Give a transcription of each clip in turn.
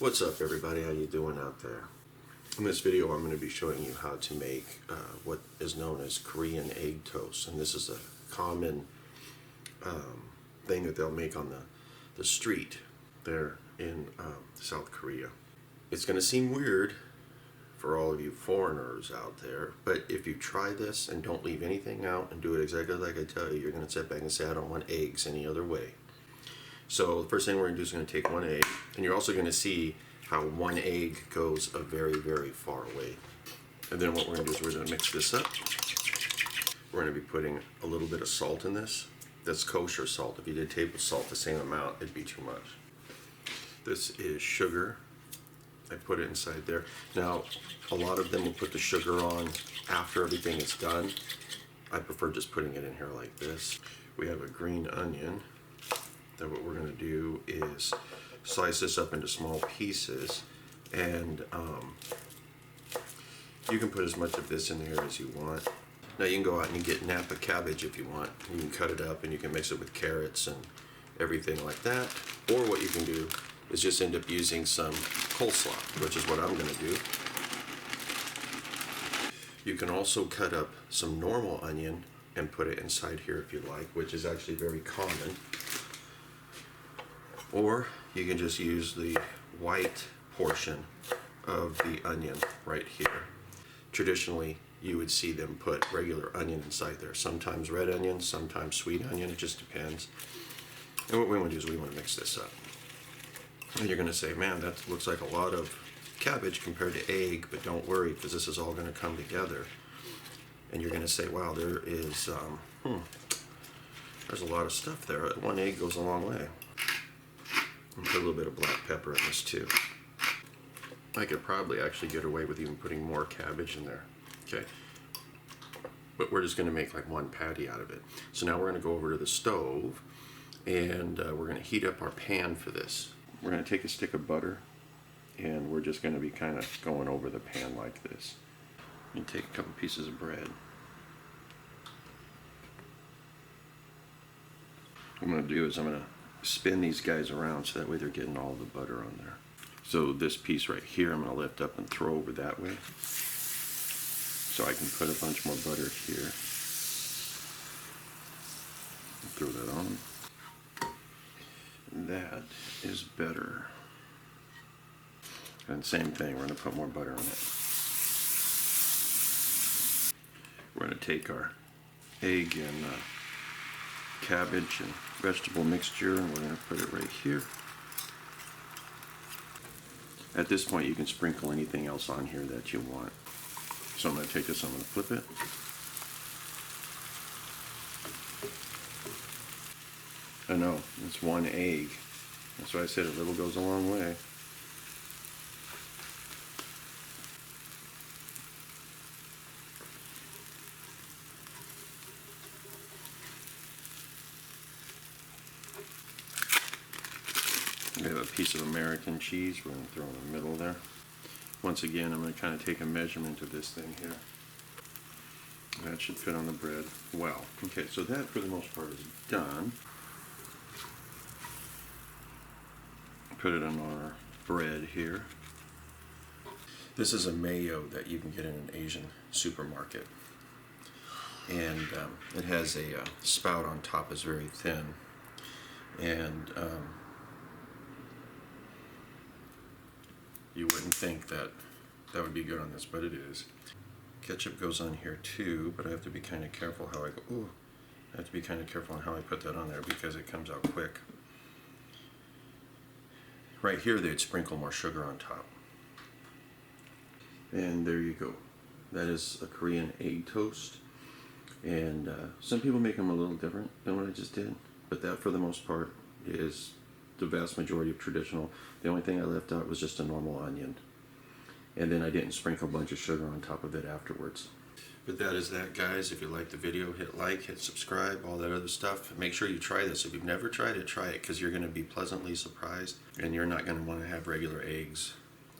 What's up everybody, how you doing out there? In this video I'm going to be showing you how to make what is known as Korean egg toast, and this is a common thing that they'll make on the street there in South Korea. It's going to seem weird for all of you foreigners out there, but if you try this and don't leave anything out and do it exactly like I tell you, you're going to sit back and say, I don't want eggs any other way. So the first thing we're going to do is going to take one egg, and you're also going to see how one egg goes a very, very far way. And then what we're going to do is we're going to mix this up. We're going to be putting a little bit of salt in this. That's kosher salt. If you did table salt the same amount, it'd be too much. This is sugar. I put it inside there. Now, a lot of them will put the sugar on after everything is done. I prefer just putting it in here like this. We have a green onion. Then what we're going to do is slice this up into small pieces, and you can put as much of this in there as you want. Now you can go out and you get Napa cabbage if you want. You can cut it up and you can mix it with carrots and everything like that. Or what you can do is just end up using some coleslaw, which is what I'm going to do. You can also cut up some normal onion and put it inside here if you like, which is actually very common. Or you can just use the white portion of the onion right here. Traditionally, you would see them put regular onion inside there. Sometimes red onion, sometimes sweet onion, it just depends. And what we want to do is we want to mix this up. And you're going to say, man, that looks like a lot of cabbage compared to egg, but don't worry, because this is all going to come together. And you're going to say, wow, there's a lot of stuff there. One egg goes a long way. And put a little bit of black pepper in this too. I could probably actually get away with even putting more cabbage in there. Okay. But we're just going to make like one patty out of it. So now we're going to go over to the stove, and we're going to heat up our pan for this. We're going to take a stick of butter, and we're just going to be kind of going over the pan like this. And take a couple pieces of bread. What I'm going to do is I'm going to spin these guys around so that way they're getting all the butter on there. So this piece right here I'm going to lift up and throw over that way, so I can put a bunch more butter here. Throw that on. That is better. And same thing, we're going to put more butter on it. We're going to take our egg and cabbage and vegetable mixture, and we're going to put it right here. At this point you can sprinkle anything else on here that you want. So I'm going to take this, I'm going to flip it. I know, it's one egg. That's why I said a little goes a long way. We have a piece of American cheese we're going to throw in the middle there. Once again, I'm going to kind of take a measurement of this thing here. That should fit on the bread well. Okay, so that for the most part is done. Put it on our bread here. This is a mayo that you can get in an Asian supermarket. And it has a spout on top, is very thin. And you wouldn't think that that would be good on this, but it is. Ketchup goes on here too, but I have to be kind of careful how I go. Ooh, I have to be kind of careful on how I put that on there because it comes out quick. Right here, they'd sprinkle more sugar on top. And there you go. That is a Korean egg toast. And some people make them a little different than what I just did, but that for the most part is the vast majority of traditional. The only thing I left out was just a normal onion, and then I didn't sprinkle a bunch of sugar on top of it afterwards. But that is that, guys. If you like the video, hit like, hit subscribe, all that other stuff. Make sure you try this. If you've never tried it, try it, because you're going to be pleasantly surprised, and you're not going to want to have regular eggs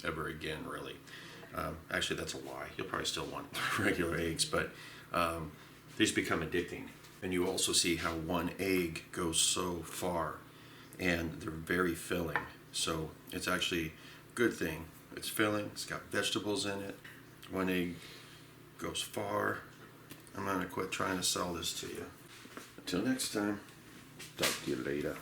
ever again, really. Actually, that's a lie. You'll probably still want regular eggs, but these become addicting. And you also see how one egg goes so far, and they're very filling. So it's actually good thing. It's filling, it's got vegetables in it. 1 egg goes far. I'm gonna quit trying to sell this to you. Until next time, talk to you later.